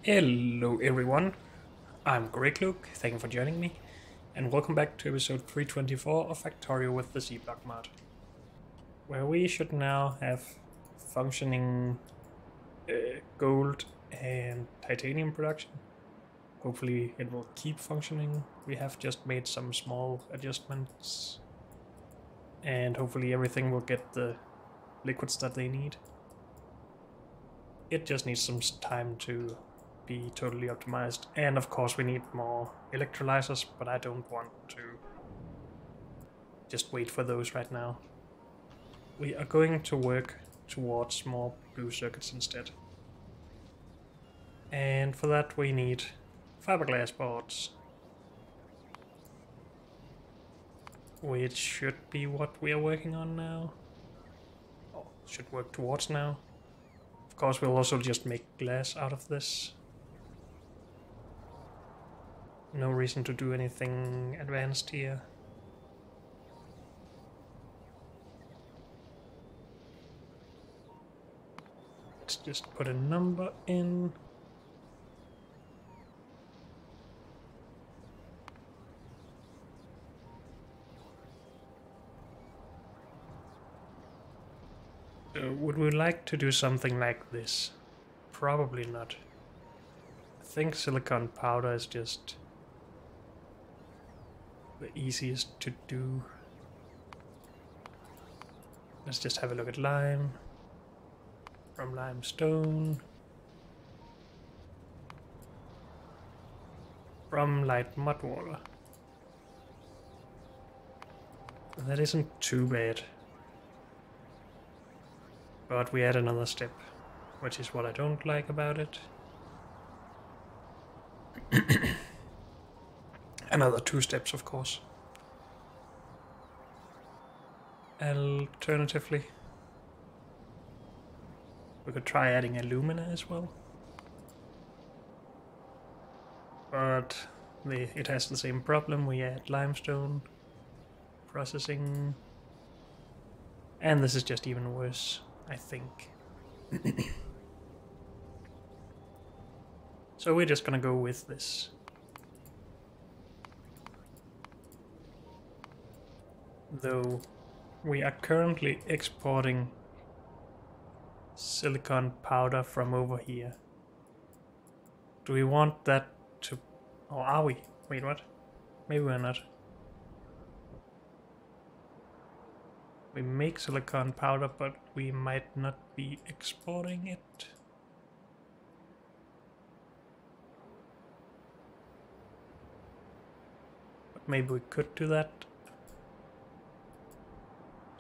Hello everyone, I'm Greg Luke, thank you for joining me, and welcome back to episode 324 of Factorio with the C-Block mod, where we should now have functioning gold and titanium production. Hopefully it will keep functioning. We have just made some small adjustments, and hopefully everything will get the liquids that they need. It just needs some time to be totally optimized, and of course we need more electrolyzers, but I don't want to just wait for those right now. We are going to work towards more blue circuits instead, and for that we need fiberglass boards, which should be what we are working on now, or should work towards now. Of course we'll also just make glass out of this. No reason to do anything advanced here. Let's just put a number in. Would we like to do something like this? Probably not. I think silicon powder is just the easiest to do. Let's just have a look at lime. From limestone. From light mud water. That isn't too bad. But we add another step, which is what I don't like about it. Another 2 steps, of course. Alternatively, we could try adding alumina as well. But it has the same problem. We add limestone, processing, and this is just even worse, I think. So we're just gonna go with this. Though we are currently exporting silicon powder from over here. Do we want that to... or are we? Wait, what? Maybe we're not. We make silicon powder, but we might not be exporting it. But maybe we could do that.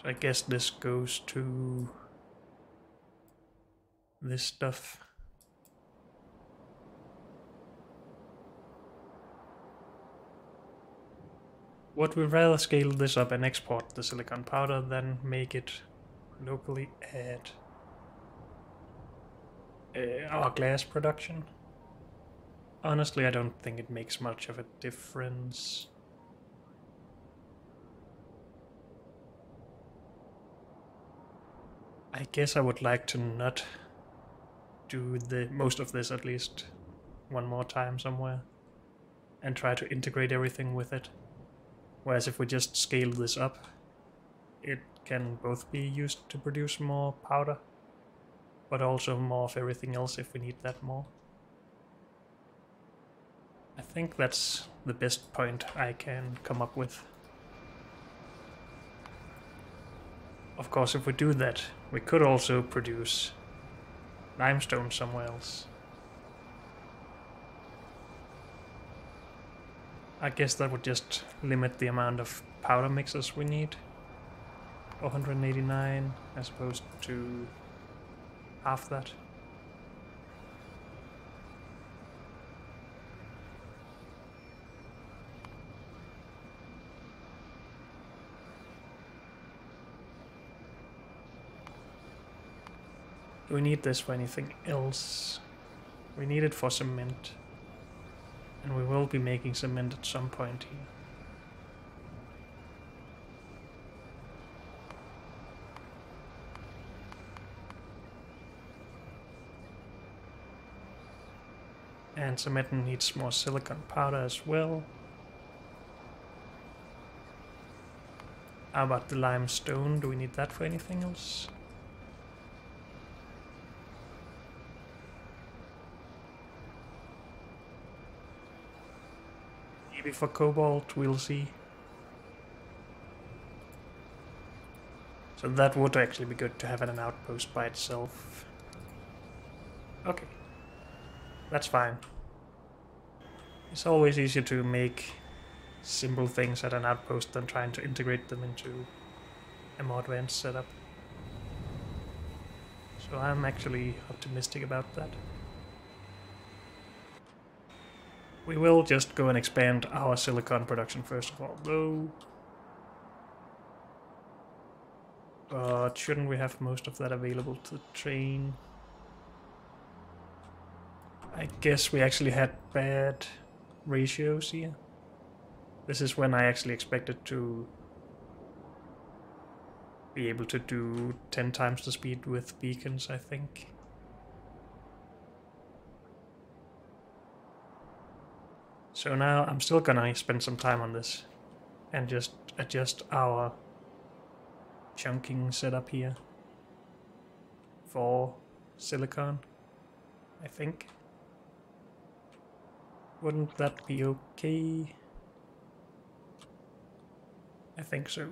So I guess this goes to this stuff. Would we rather scale this up and export the silicon powder than make it locally at our glass production? Honestly, I don't think it makes much of a difference. I guess I would like to not do the most of this, at least one more time somewhere, and try to integrate everything with it. Whereas if we just scale this up, it can both be used to produce more powder, but also more of everything else if we need that more. I think that's the best point I can come up with. Of course, if we do that, we could also produce limestone somewhere else. I guess that would just limit the amount of powder mixers we need. 489 as opposed to half that. Do we need this for anything else? We need it for cement. And we will be making cement at some point here. And cement needs more silicon powder as well. How about the limestone? Do we need that for anything else? Maybe for cobalt, we'll see. So that would actually be good to have at an outpost by itself. Okay. That's fine. It's always easier to make simple things at an outpost than trying to integrate them into a more advanced setup. So I'm actually optimistic about that. We will just go and expand our silicon production first of all, though. But shouldn't we have most of that available to train? I guess we actually had bad ratios here. This is when I actually expected to be able to do 10 times the speed with beacons, I think. So now I'm still gonna spend some time on this and just adjust our chunking setup here for silicon, I think. Wouldn't that be okay? I think so.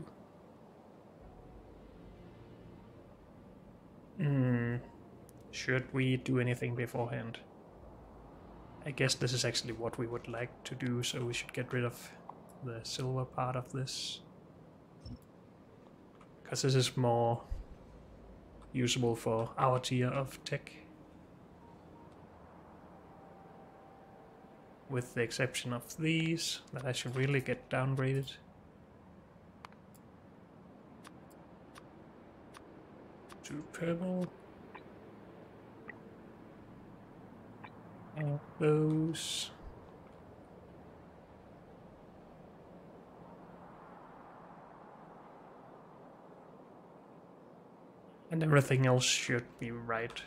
Should we do anything beforehand? I guess this is actually what we would like to do, so we should get rid of the silver part of this. Because this is more usable for our tier of tech. With the exception of these, that I should really get downgraded. To purple. And those. And everything else should be right.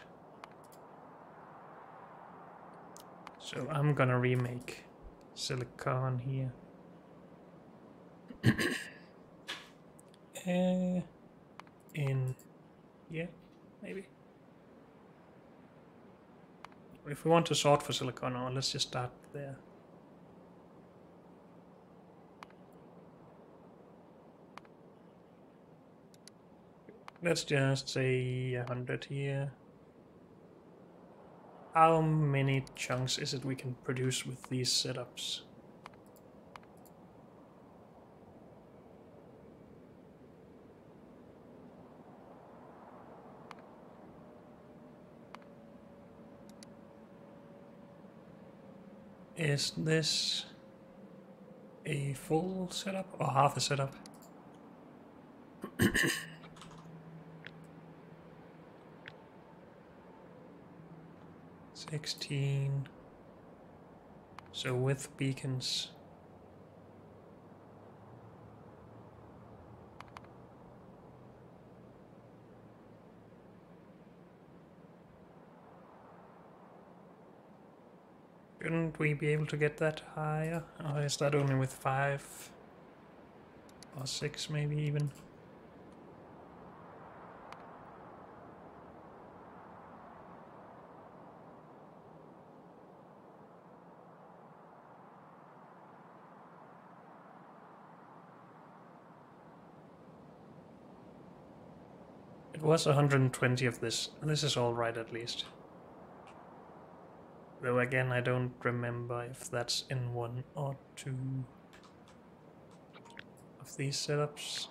So I'm gonna remake silicon here. In here, maybe. If we want to sort for silicon ore, let's just start there. Let's just say 100 here. How many chunks is it we can produce with these setups? Is this a full setup or half a setup? 16. So with beacons. Shouldn't we be able to get that higher? Or is that only with 5? Or 6 maybe even? It was 120 of this. This is alright at least. Though again, I don't remember if that's in 1 or 2 of these setups.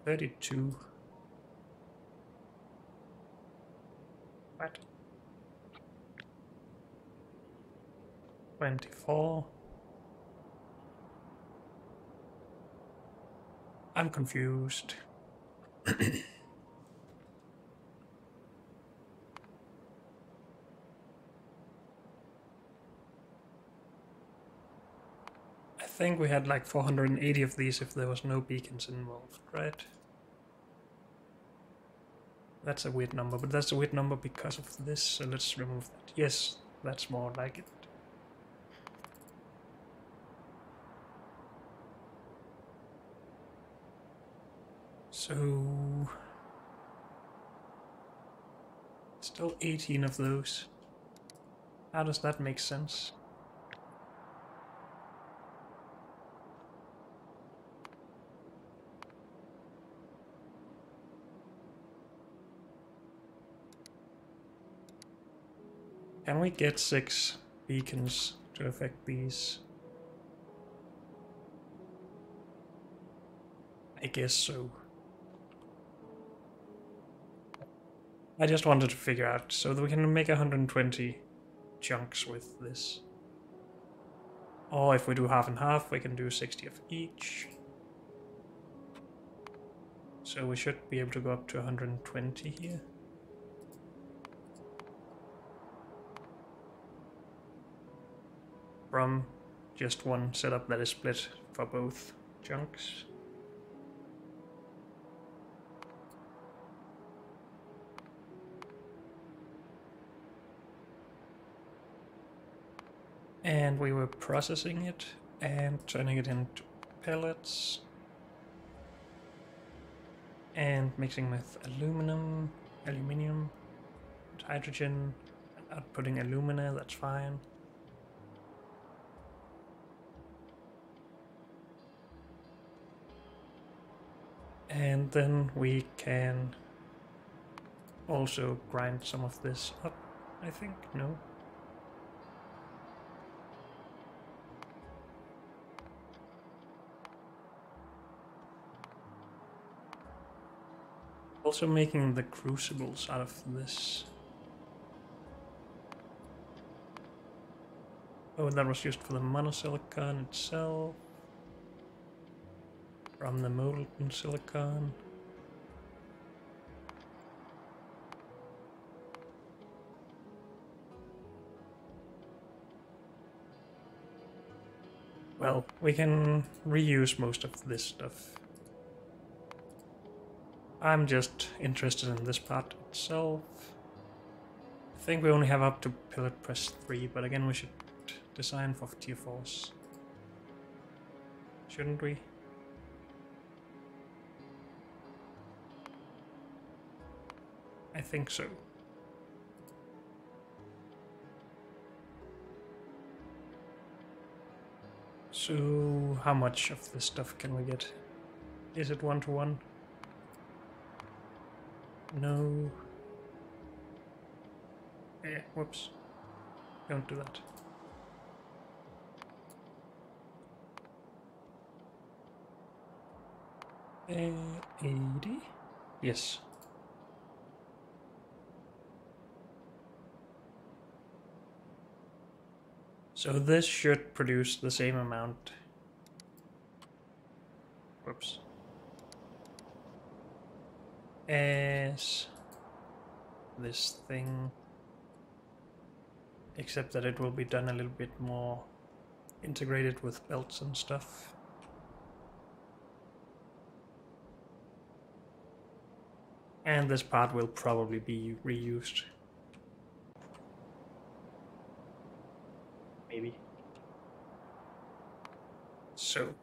32. What? 24. I'm confused. I think we had like 480 of these if there was no beacons involved, right? That's a weird number, but that's a weird number because of this, so let's remove that. Yes, that's more like it. So... still 18 of those. How does that make sense? Can we get 6 beacons to affect these? I guess so. I just wanted to figure out so that we can make 120 chunks with this. Or if we do half and half, we can do 60 of each. So we should be able to go up to 120 here. From just one setup that is split for both chunks. And we were processing it and turning it into pellets. And mixing with aluminium, and hydrogen, and outputting alumina, that's fine. And then we can also grind some of this up, I think, no? Also making the crucibles out of this. Oh, that was used for the monosilicon itself. From the molten silicon. Well, we can reuse most of this stuff. I'm just interested in this part itself. I think we only have up to pillar press 3, but again we should design for tier 4s. Shouldn't we? I think so. So how much of this stuff can we get? Is it 1-to-1? No. Whoops. Don't do that. Uh, 80? Yes. So this should produce the same amount. Whoops. As this thing. Except that it will be done a little bit more integrated with belts and stuff. And this part will probably be reused. Maybe. So,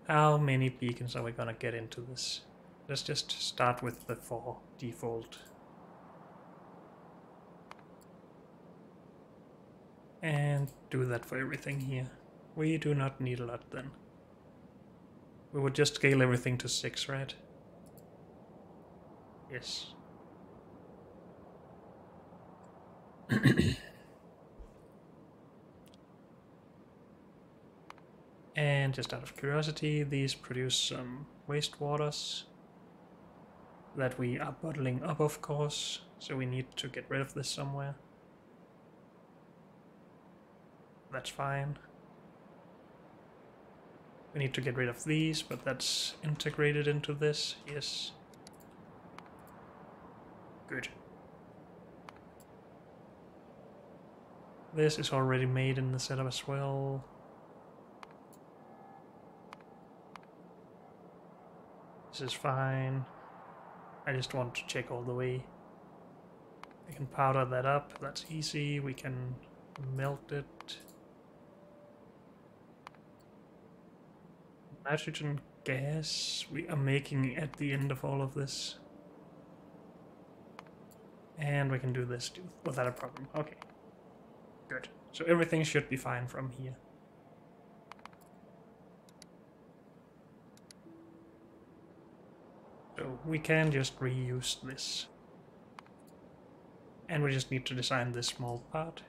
how many beacons are we gonna get into this? Let's just start with the 4 default. And do that for everything here. We do not need a lot then. We would just scale everything to 6, right? Yes. And just out of curiosity, these produce some wastewaters that we are bottling up, of course, so we need to get rid of this somewhere. That's fine. We need to get rid of these, but that's integrated into this, yes. Good. This is already made in the setup as well. This is fine. I just want to check all the way We can powder that up, that's easy. We can melt it. Nitrogen gas we are making at the end of all of this. And we can do this too, without a problem. Okay. Good. So everything should be fine from here. So we can just reuse this. And we just need to design this small part.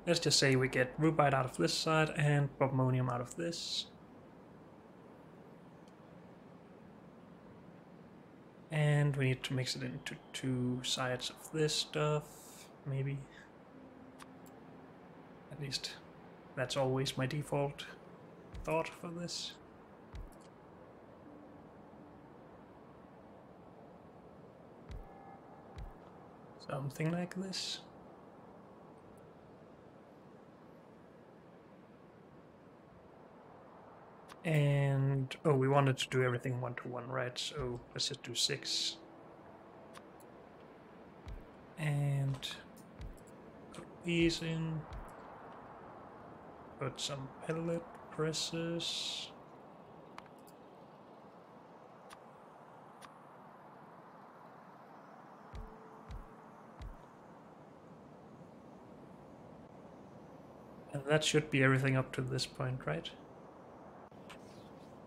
Let's just say we get rubite out of this side and bobmonium out of this. And we need to mix it into 2 sides of this stuff, maybe. At least that's always my default thought for this. Something like this. And, oh, we wanted to do everything 1-to-1, right? So let's just do 6. And put these in. Put some pellet presses. And that should be everything up to this point, right?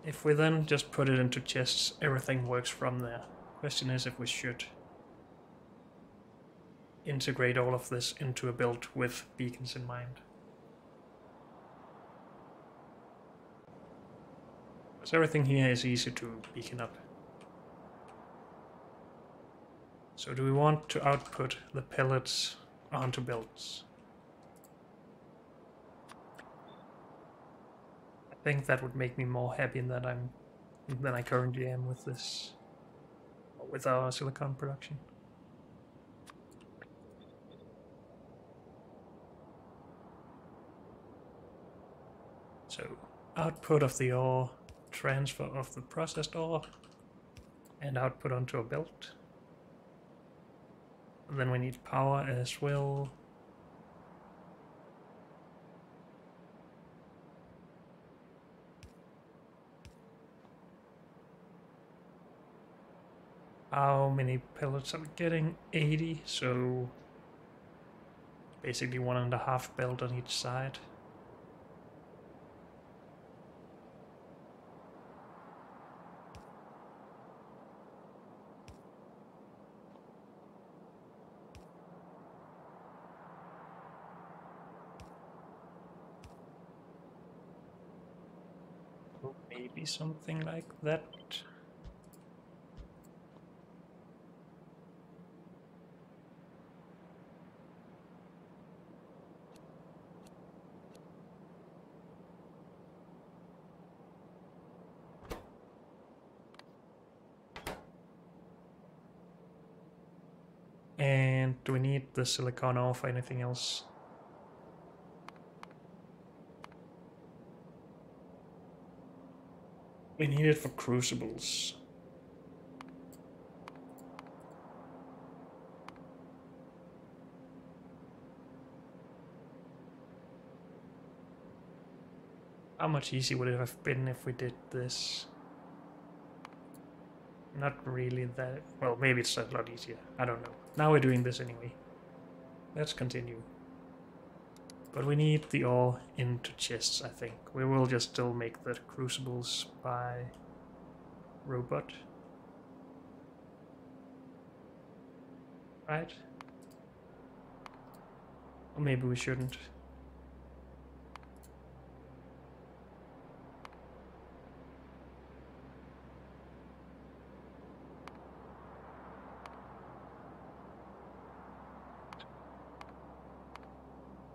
If we then just put it into chests, everything works from there. Question is if we should integrate all of this into a build with beacons in mind. Because everything here is easy to beacon up. So do we want to output the pellets onto builds? I think that would make me more happy than I currently am with this, with our silicon production. So output of the ore, transfer of the processed ore, and output onto a belt. And then we need power as well. How many pellets are we getting? 80, so basically 1.5 belt on each side. Maybe something like that. And do we need the silicon ore for anything else? We need it for crucibles. How much easier would it have been if we did this? Not really that... well, maybe it's a lot easier. I don't know. Now we're doing this anyway. Let's continue. But we need the ore into chests, I think. We will just still make the crucibles by robot. Right? Or maybe we shouldn't.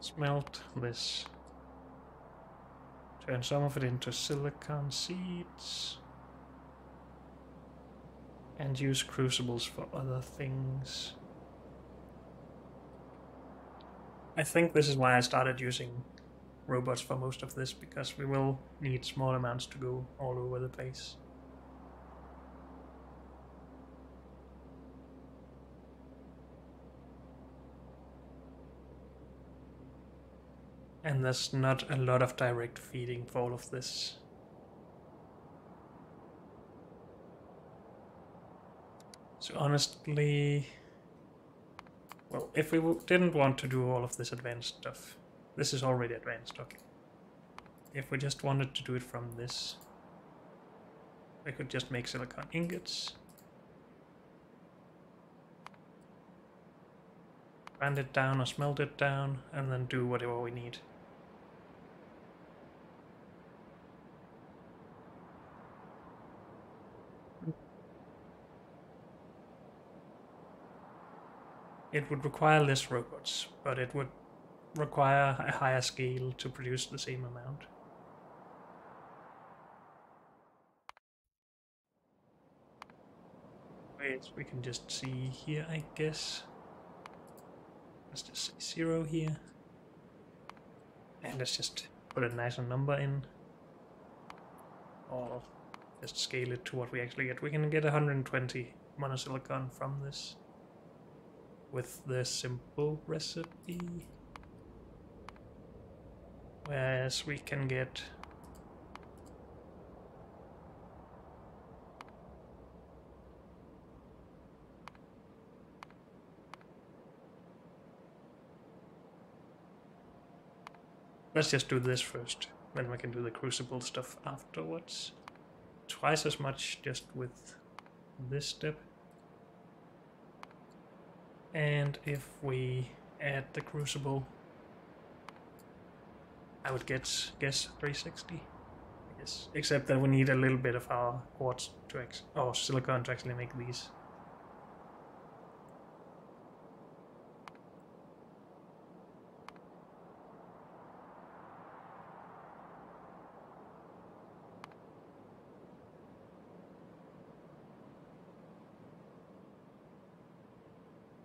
Smelt this. Turn some of it into silicon seeds. And use crucibles for other things. I think this is why I started using robots for most of this, because we will need small amounts to go all over the place. And there's not a lot of direct feeding for all of this. So honestly, well, if we didn't want to do all of this advanced stuff, this is already advanced, okay. If we just wanted to do it from this, we could just make silicon ingots, grind it down or smelt it down, and then do whatever we need. It would require less robots, but it would require a higher scale to produce the same amount. Wait, we can just see here, I guess. Let's just say 0 here. And let's just put a nicer number in. Or just scale it to what we actually get. We can get 120 monosilicon from this with the simple recipe. Whereas we can get let's just do this first, then we can do the crucible stuff afterwards. Twice as much just with this step. And if we add the crucible, I would guess 360. Yes, except that we need a little bit of our quartz to or silicon to actually make these.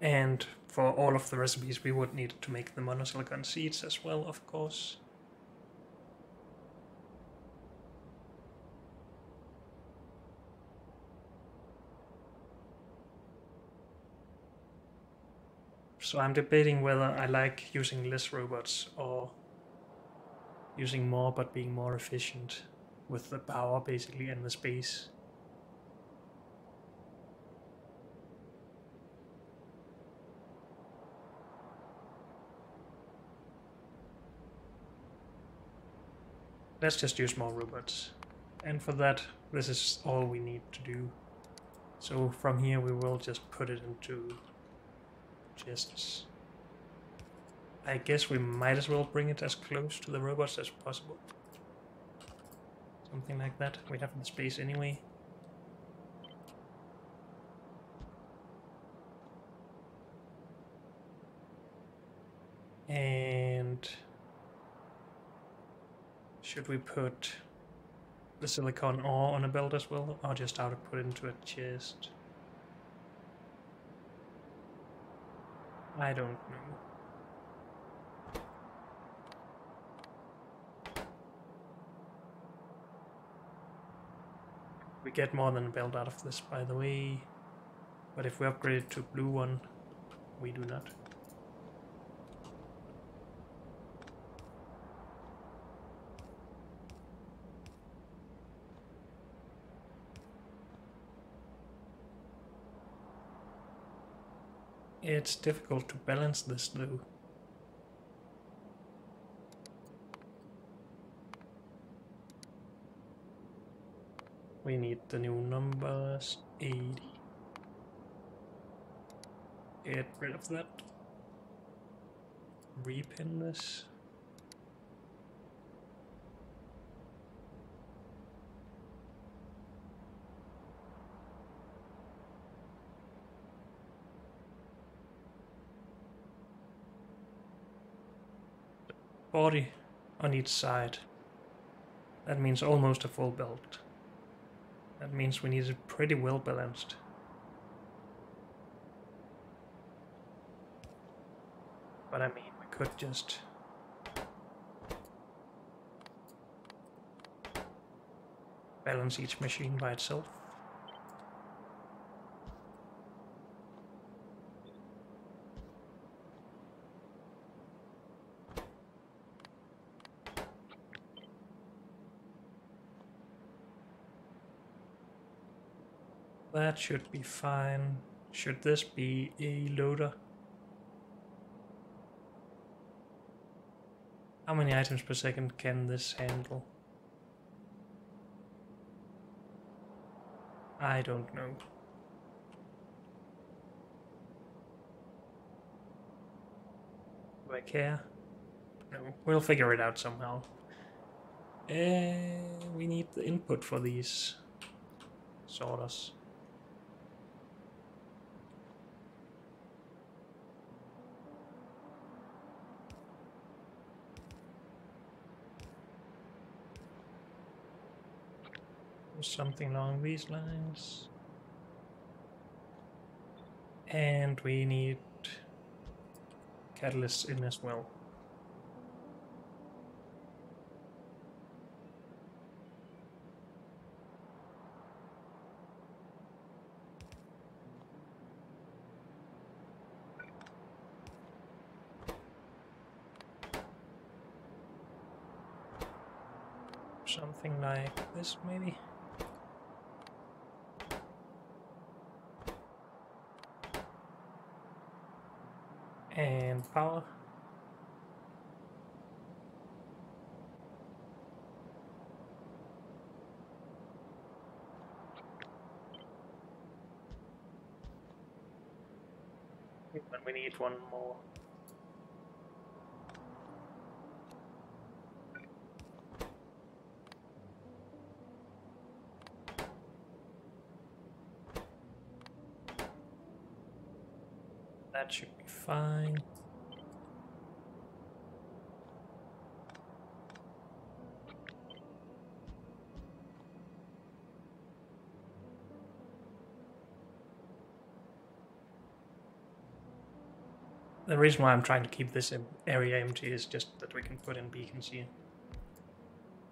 And for all of the recipes we would need to make the monosilicon seeds as well, of course. So I'm debating whether I like using less robots or using more but being more efficient with the power basically and the space. Let's just use more robots. And for that, this is all we need to do. So from here we will just put it into chests. I guess we might as well bring it as close to the robots as possible. Something like that. We have the space anyway. And should we put the silicon ore on a belt as well, or just how to put it into a chest? I don't know. We get more than a belt out of this, by the way, but if we upgrade it to a blue one, we do not. It's difficult to balance this though. We need the new numbers, 80. Get rid of that. Repin this. Body on each side. That means almost a full belt. That means we need it pretty well balanced. But I mean, we could just balance each machine by itself. That should be fine. Should this be a loader? How many items per second can this handle? I don't know. Do I care? No, we'll figure it out somehow. We need the input for these sorters. Something along these lines. And we need catalysts in as well. Something like this, maybe. And power. But we need one more. That should be fine. The reason why I'm trying to keep this area empty is just that we can put in beacons here,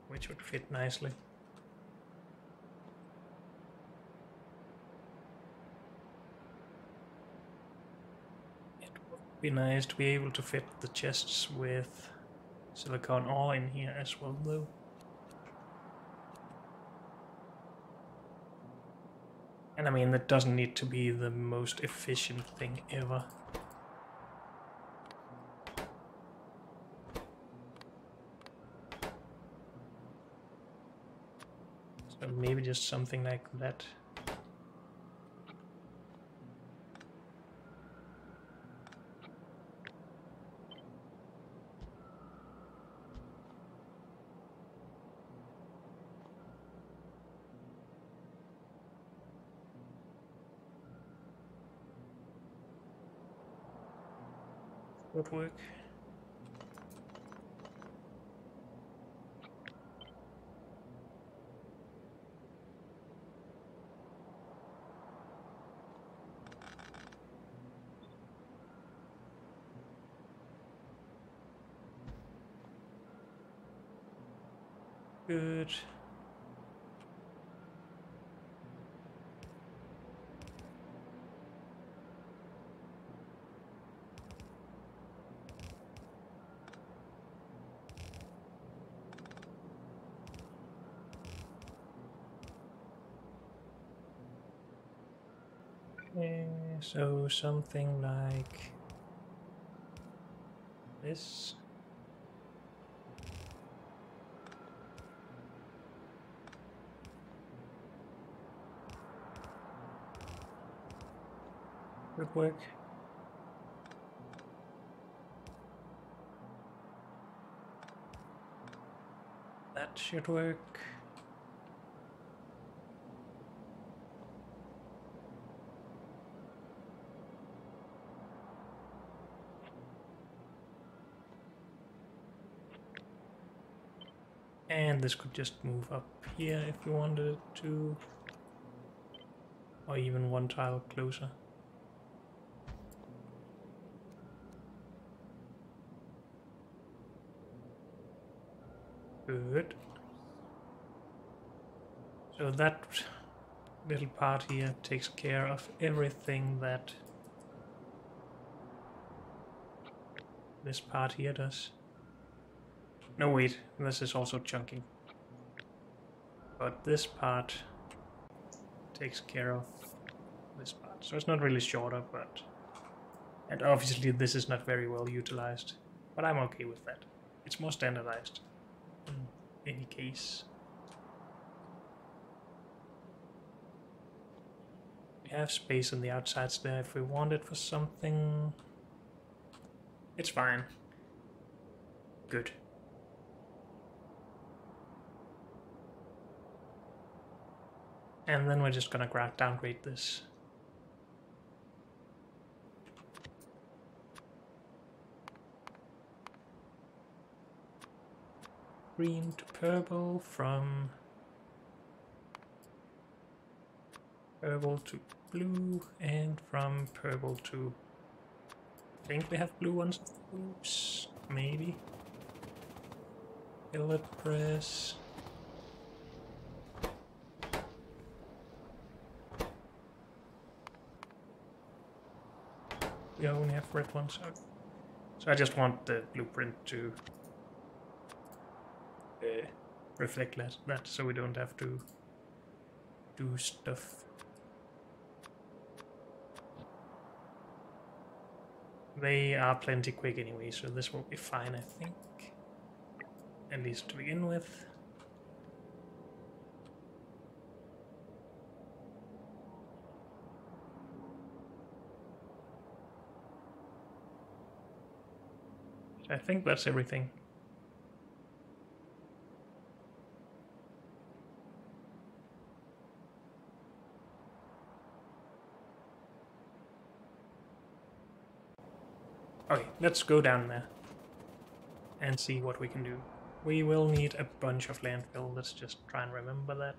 which would fit nicely. It would be nice to be able to fit the chests with silicon ore in here as well, though. And I mean, that doesn't need to be the most efficient thing ever. So maybe just something like that. Would work. Good. So something like this. Good work. That should work. And this could just move up here if you wanted it to. Or even one tile closer. Good. So that little part here takes care of everything that this part here does. No, wait, this is also chunking. But this part takes care of this part. So it's not really shorter, but... And obviously this is not very well utilized, but I'm okay with that. It's more standardized in any case. We have space on the outsides there if we want it for something. It's fine. Good. And then we're just gonna downgrade this. Green to purple, from purple to blue, and from purple to... I think we have blue ones. Oops, maybe. Fillet press. We only have red ones. So I just want the blueprint to reflect that, so we don't have to do stuff. They are plenty quick anyway, so this will be fine, I think. At least to begin with. I think that's everything. Okay, let's go down there and see what we can do. We will need a bunch of landfill. Let's just try and remember that.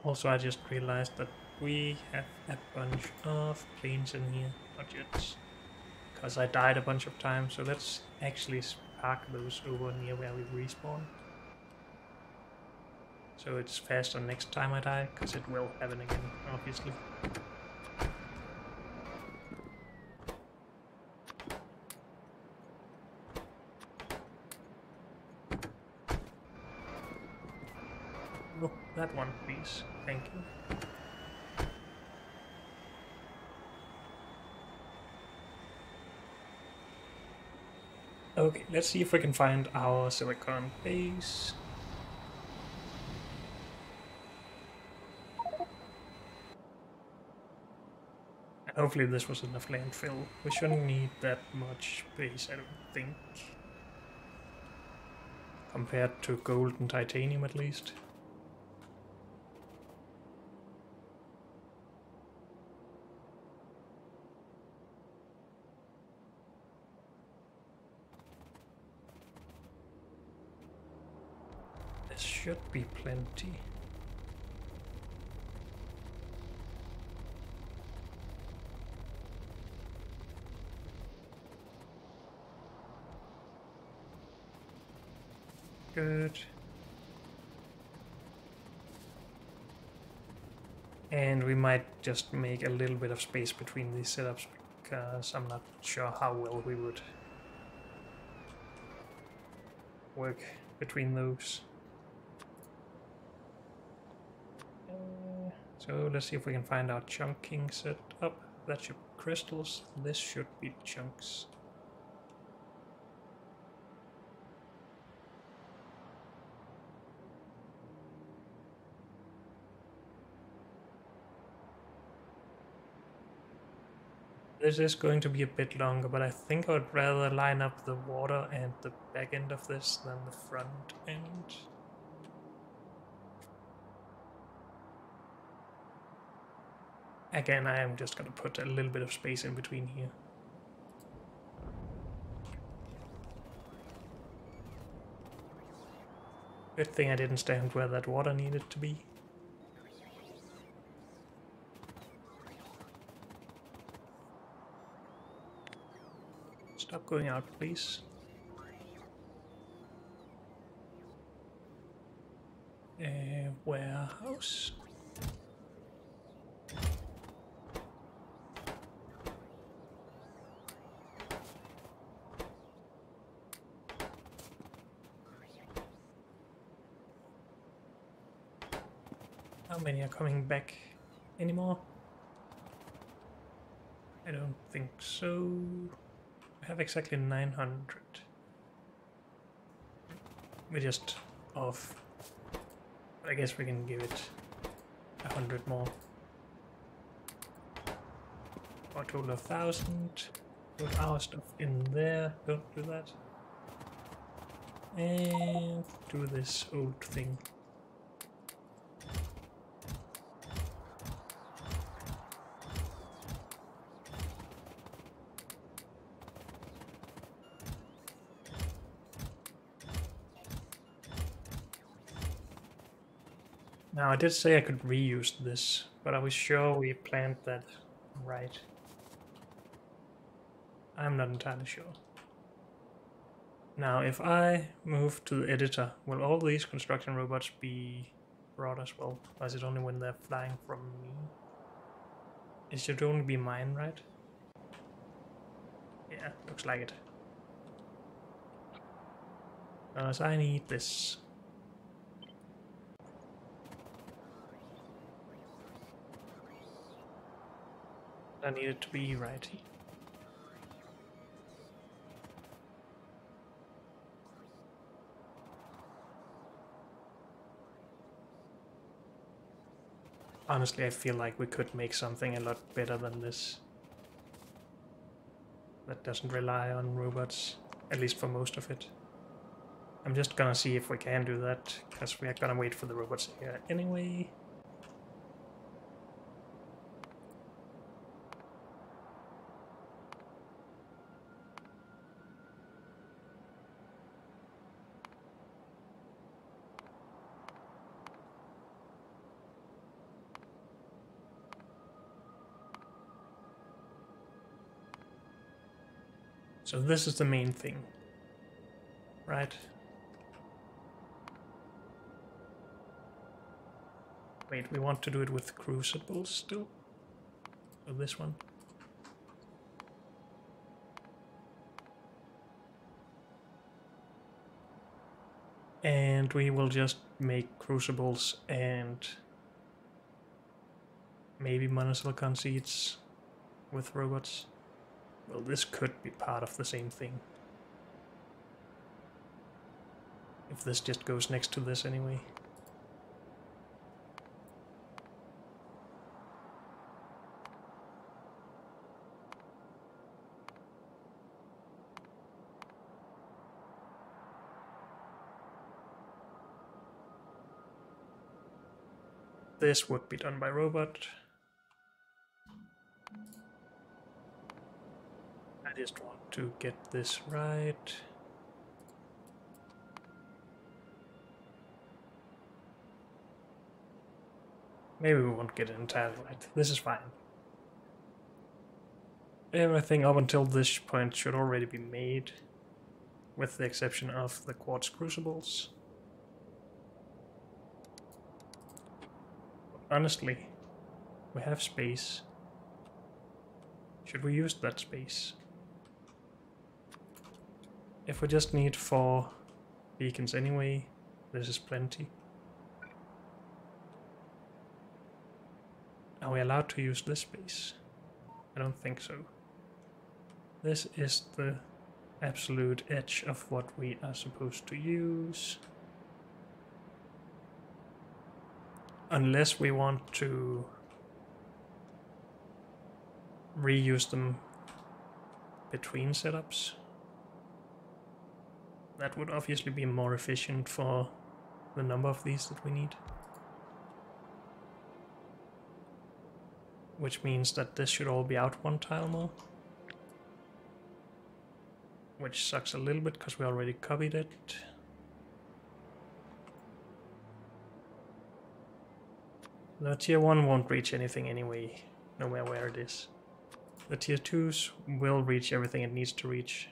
Also, I just realized that we have a bunch of planes in here, not jets, because I died a bunch of times, so let's actually park those over near where we respawn. So it's faster next time I die, because it will happen again, obviously. Oh, that one, please. Thank you. Okay, let's see if we can find our silicon base. Hopefully this was enough landfill. We shouldn't need that much space, I don't think. Compared to gold and titanium, at least. This should be plenty. Good. And we might just make a little bit of space between these setups, because I'm not sure how well we would work between those. So let's see if we can find our chunking setup. That should be crystals. This should be chunks. This is going to be a bit longer, but I think I would rather line up the water and the back end of this than the front end. Again, I am just going to put a little bit of space in between here. Good thing I didn't stand where that water needed to be. Stop going out, please. Warehouse. How many are coming back anymore? I don't think so. We have exactly 900. We're just off. But I guess we can give it 100 more. For a total of 1,000. Put our stuff in there. Don't do that. And do this old thing. Now, I did say I could reuse this, but I was sure we planned that right. I'm not entirely sure. Now, if I move to the editor, will all these construction robots be brought as well? Or is it only when they're flying from me? It should only be mine, right? Yeah, looks like it. Because I need this. I need it to be right here. Honestly, I feel like we could make something a lot better than this. That doesn't rely on robots, at least for most of it. I'm just gonna see if we can do that, because we are gonna wait for the robots here anyway. So this is the main thing, right? Wait, we want to do it with crucibles still? So this one. And we will just make crucibles and maybe monosilicon seeds with robots. Well, this could be part of the same thing. If this just goes next to this anyway. This would be done by robot. I just want to get this right. Maybe we won't get it entirely right. This is fine. Everything up until this point should already be made, with the exception of the quartz crucibles. Honestly, we have space. Should we use that space? If we just need 4 beacons anyway, this is plenty. Are we allowed to use this space? I don't think so. This is the absolute edge of what we are supposed to use. Unless we want to reuse them between setups. That would obviously be more efficient for the number of these that we need. Which means that this should all be out 1 tile more. Which sucks a little bit because we already copied it. The tier 1 won't reach anything anyway, no matter where it is. The tier 2s will reach everything it needs to reach.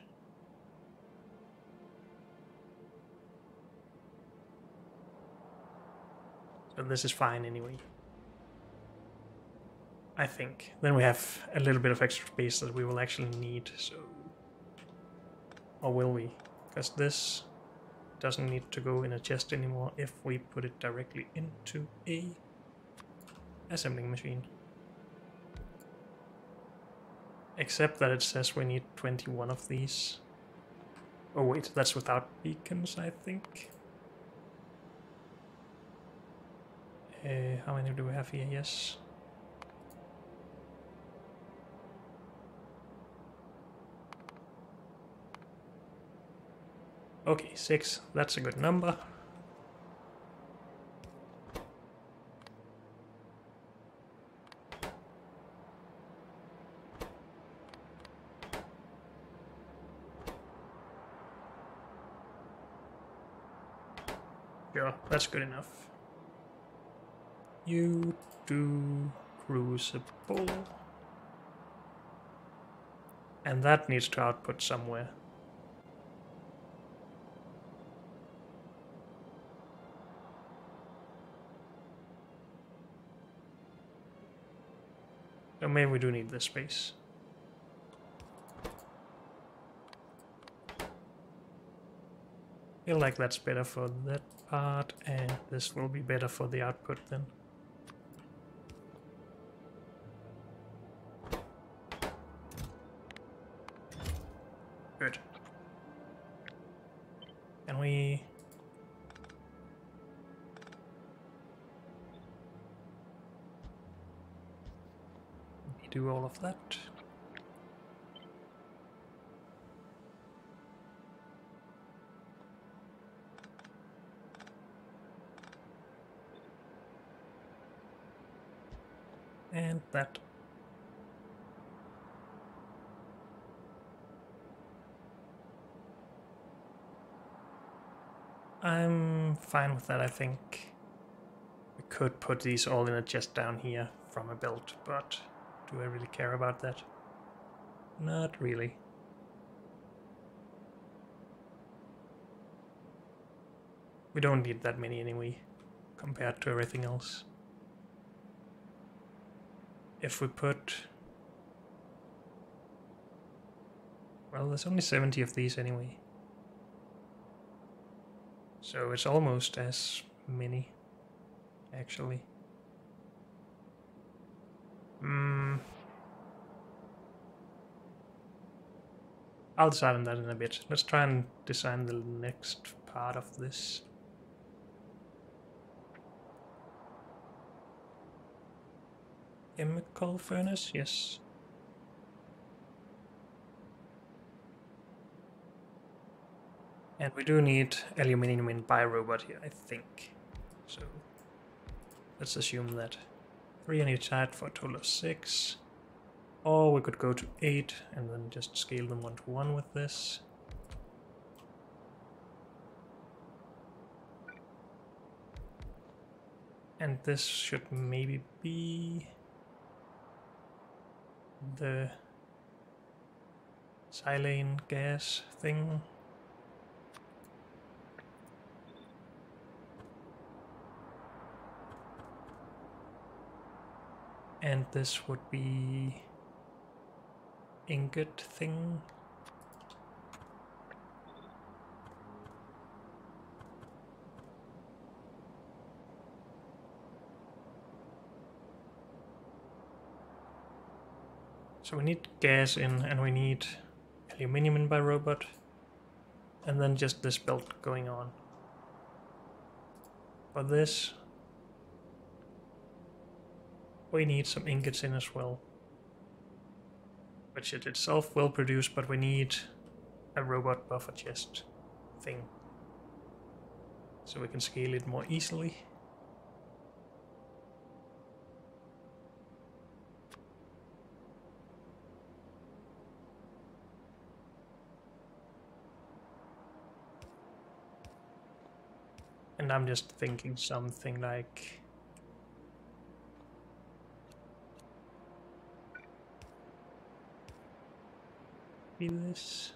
So this is fine anyway. I think. Then we have a little bit of extra space that we will actually need, so... Or will we? Because this doesn't need to go in a chest anymore if we put it directly into a assembling machine. Except that it says we need 21 of these. Oh wait, that's without beacons, I think. How many do we have here? Yes. Okay, 6. That's a good number. Sure, that's good enough. You do crucible. And that needs to output somewhere. So maybe we do need this space. Feel like that's better for that part, and this will be better for the output then. Good. Can we... do all of that? And that. I'm fine with that, I think. We could put these all in a chest down here from a belt, but do I really care about that? Not really. We don't need that many anyway, compared to everything else. If we put... well, there's only 70 of these anyway. So it's almost as many, actually. I'll decide on that in a bit. Let's try and design the next part of this. Chemical furnace, yes. And we do need aluminum in bi-robot here, I think. So let's assume that 3 on each side for a total of 6. Or we could go to 8 and then just scale them 1 to 1 with this. And this should maybe be the silane gas thing. And this would be ingot thing. So we need gas in, and we need aluminum in by robot, and then just this belt going on. For this, we need some ingots in as well, which it itself will produce, but we need a robot buffer chest thing, so we can scale it more easily. And I'm just thinking something like this.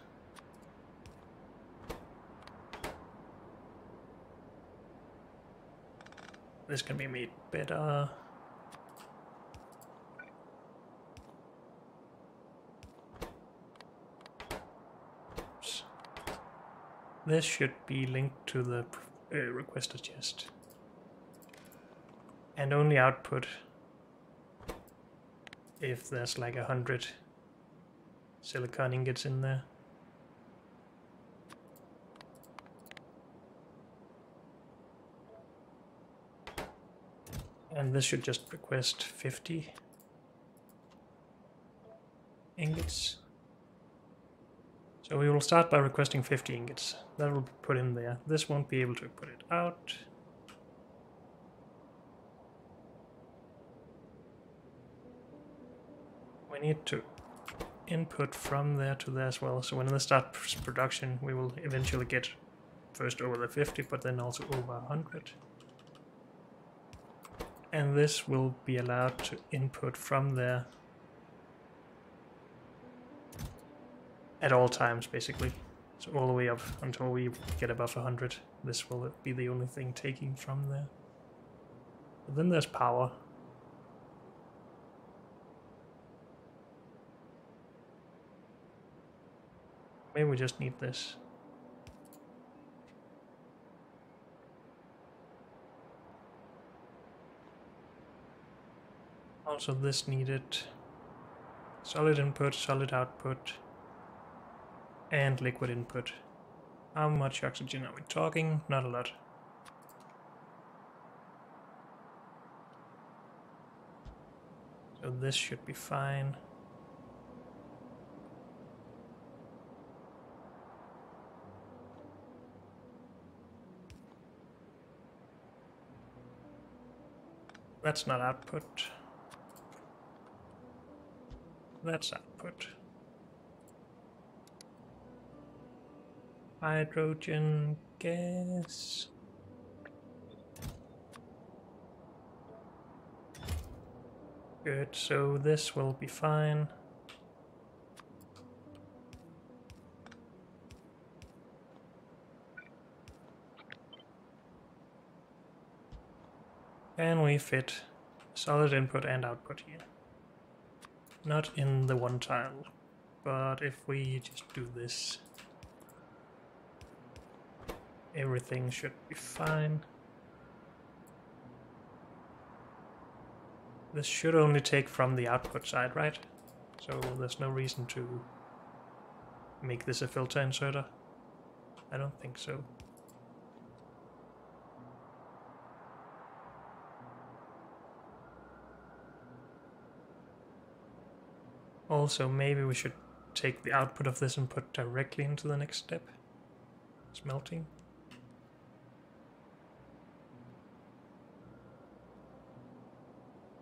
This can be made better. Oops. This should be linked to the requested chest. And only output if there's like 100 silicon ingots in there. And this should just request 50 ingots. So we will start by requesting 50 ingots. That will be put in there. This won't be able to put it out. We need to input from there to there as well. So when this starts production, we will eventually get first over the 50, but then also over 100. And this will be allowed to input from there at all times, basically. So all the way up until we get above 100. This will be the only thing taking from there. But then there's power. Maybe we just need this. Also this needed solid input, solid output, and liquid input. How much oxygen are we talking? Not a lot. So this should be fine. That's not output. That's output. Hydrogen gas. Good, so this will be fine. And we fit solid input and output here. Not in the one tile, but if we just do this, everything should be fine. This should only take from the output side, right? So there's no reason to make this a filter inserter. I don't think so. Also, maybe we should take the output of this and put directly into the next step. Smelting.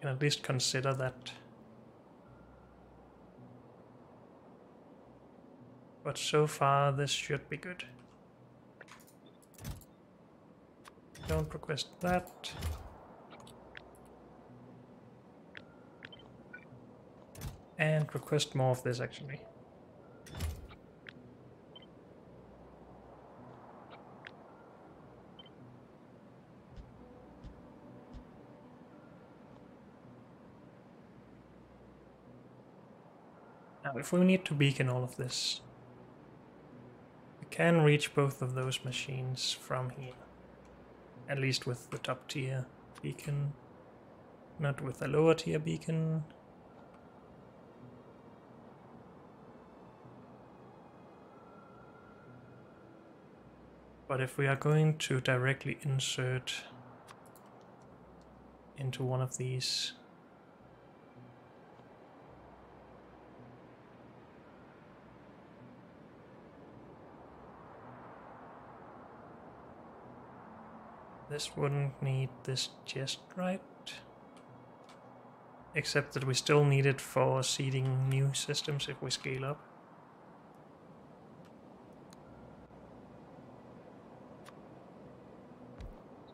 Can at least consider that. But so far this should be good. Don't request that. And request more of this actually. Now if we need to beacon all of this, we can reach both of those machines from here. At least with the top tier beacon, not with the lower tier beacon. But if we are going to directly insert into one of these, this wouldn't need this chest, right? Except that we still need it for seeding new systems if we scale up.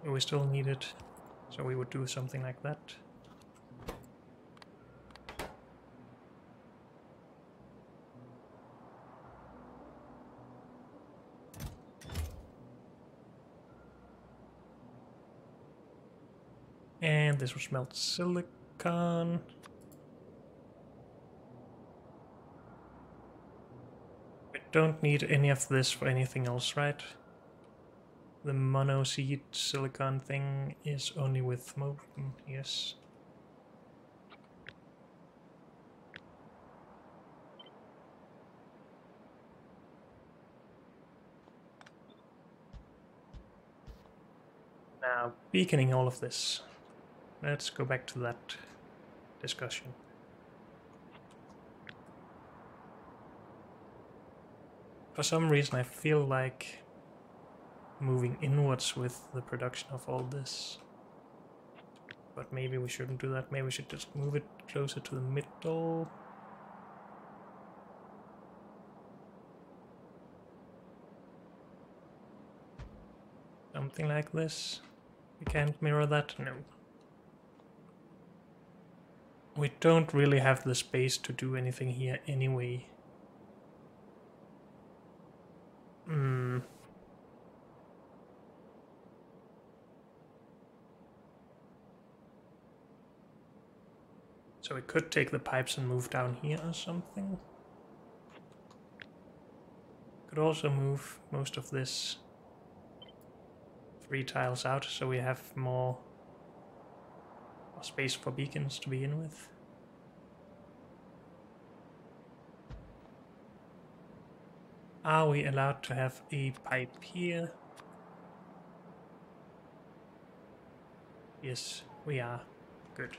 So we still need it, so we would do something like that. And this will smelt silicon. We don't need any of this for anything else, right? The mono seed silicon thing is only with molten, yes. Now, beaconing all of this. Let's go back to that discussion. For some reason I feel like moving inwards with the production of all this. But maybe we shouldn't do that. Maybe we should just move it closer to the middle. Something like this. We can't mirror that? No. We don't really have the space to do anything here anyway. So we could take the pipes and move down here or something. Could also move most of this 3 tiles out so we have more space for beacons to begin with. Are we allowed to have a pipe here? Yes, we are. Good.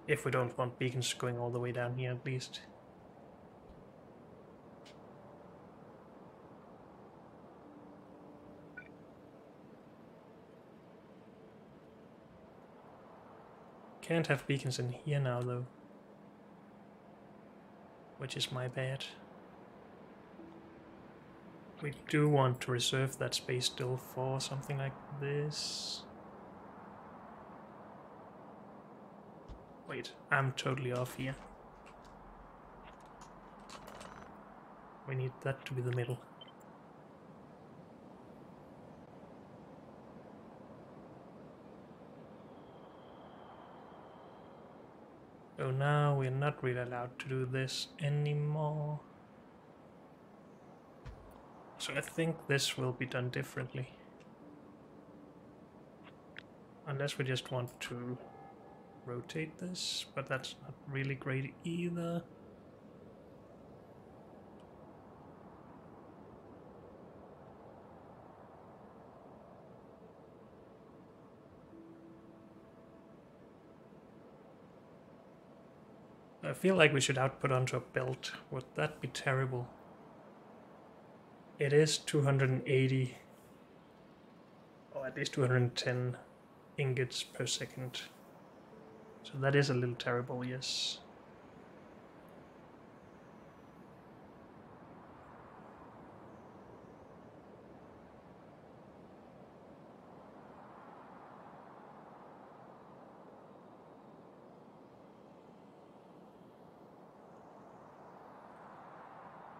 If we don't want beacons going all the way down here at least. Can't have beacons in here now though. Which is my bad. We do want to reserve that space still for something like this. Wait, I'm totally off here. We need that to be the middle. So now we're not really allowed to do this anymore. So I think this will be done differently. Unless we just want to rotate this, but that's not really great either. I feel like we should output onto a belt. Would that be terrible? It is 280, or at least 210 ingots per second. So that is a little terrible, yes.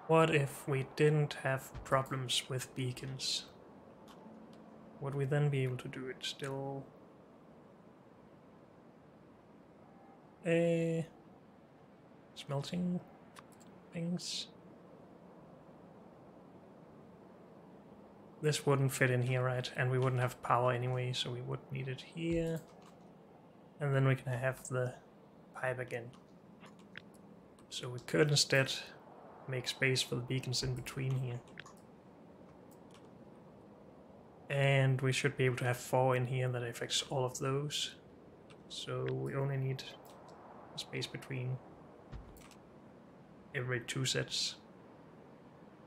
What if we didn't have problems with beacons? Would we then be able to do it still? Smelting things? This wouldn't fit in here, right? And we wouldn't have power anyway, so we would need it here. And then we can have the pipe again. So we could instead make space for the beacons in between here. And we should be able to have 4 in here that affects all of those. So we only need a space between every 2 sets.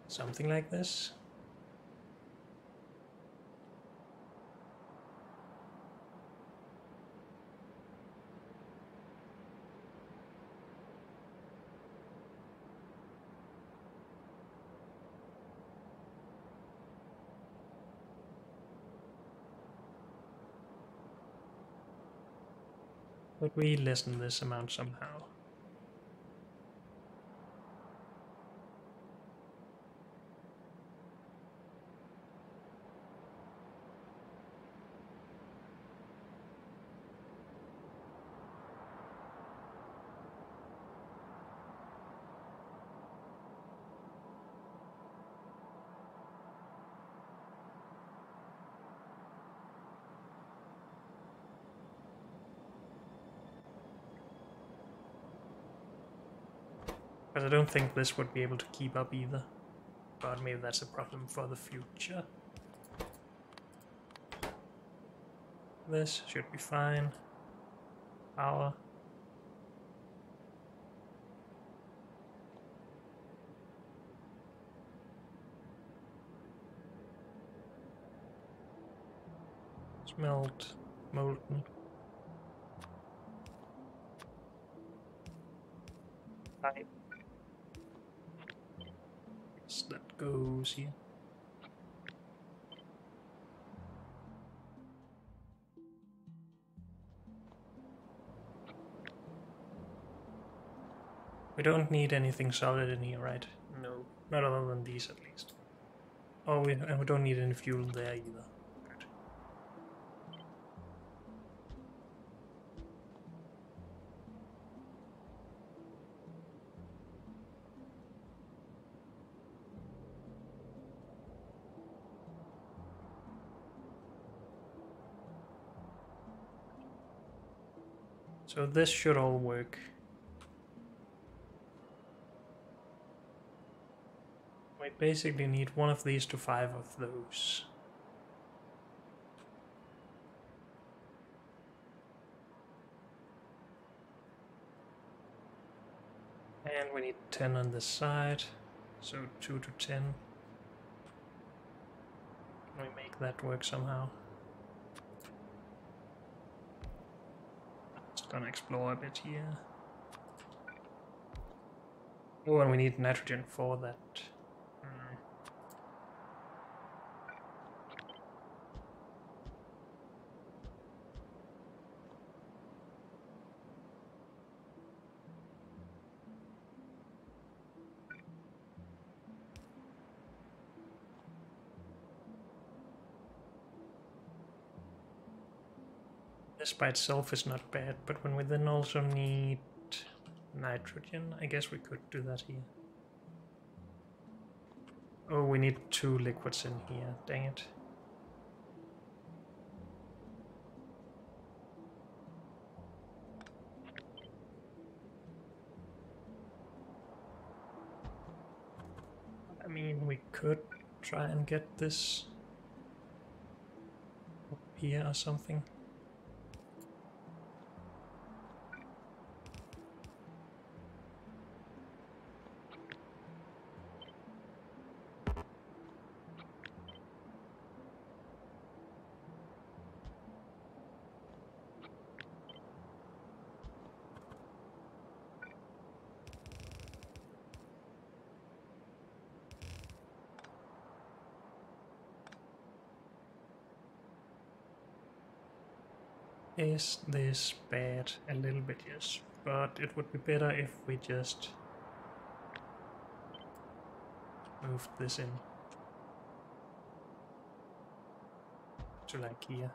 Something like this. Could we lessen this amount somehow? Because I don't think this would be able to keep up either. But maybe that's a problem for the future. This should be fine. Power. Smelt. Molten. Pipe. Yes, that goes here. We don't need anything solid in here, right? No, not other than these at least. Oh, and we don't need any fuel there either. Good. So this should all work. We basically need one of these to 5 of those. And we need 10 on this side, so 2 to 10. Can we make that work somehow? Just gonna explore a bit here. Oh, and we need nitrogen for that. This by itself is not bad, but when we then also need nitrogen, I guess we could do that here. Oh, we need 2 liquids in here, dang it. I mean, we could try and get this up here or something. Is this bad? A little bit, yes. But it would be better if we just moved this in to like here.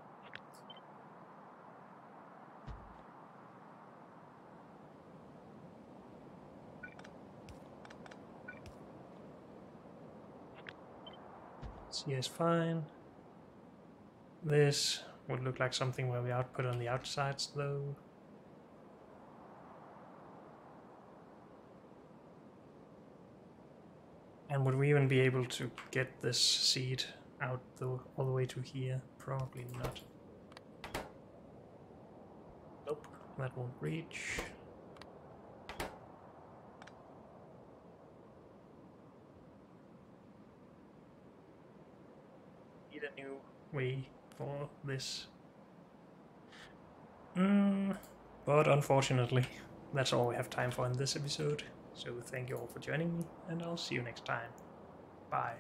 This here is fine. This would look like something where we output on the outsides though. And would we even be able to get this seed out all the way to here? Probably not. Nope, that won't reach. Need a new way for this. But unfortunately, that's all we have time for in this episode. So thank you all for joining me, and I'll see you next time. Bye.